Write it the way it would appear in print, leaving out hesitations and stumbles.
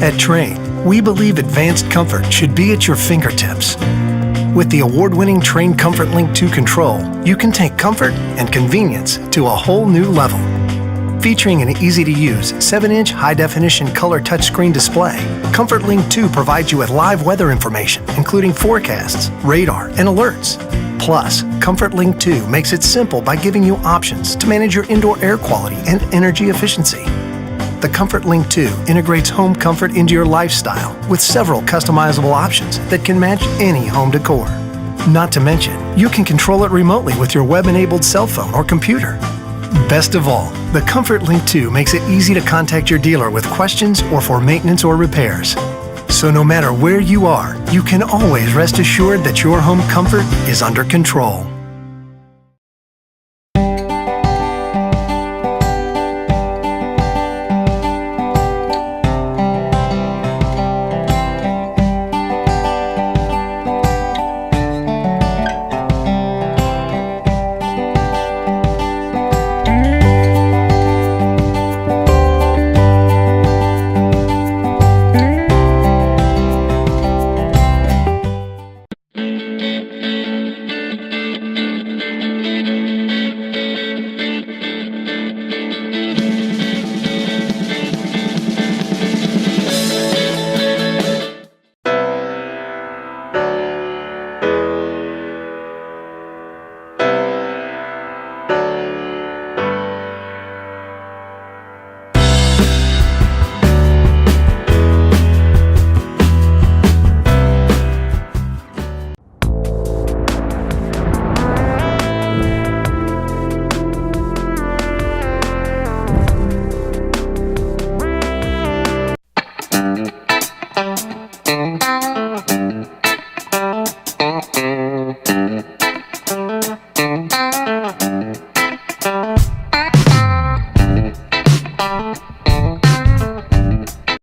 At Trane, we believe advanced comfort should be at your fingertips. With the award-winning Trane Comfort Link 2 control, you can take comfort and convenience to a whole new level. Featuring an easy-to-use 7-inch high-definition color touchscreen display, Comfort Link 2 provides you with live weather information, including forecasts, radar, and alerts. Plus, Comfort Link 2 makes it simple by giving you options to manage your indoor air quality and energy efficiency. The Comfort Link 2 integrates home comfort into your lifestyle with several customizable options that can match any home decor. Not to mention, you can control it remotely with your web-enabled cell phone or computer. Best of all, the Comfort Link 2 makes it easy to contact your dealer with questions or for maintenance or repairs. So no matter where you are, you can always rest assured that your home comfort is under control.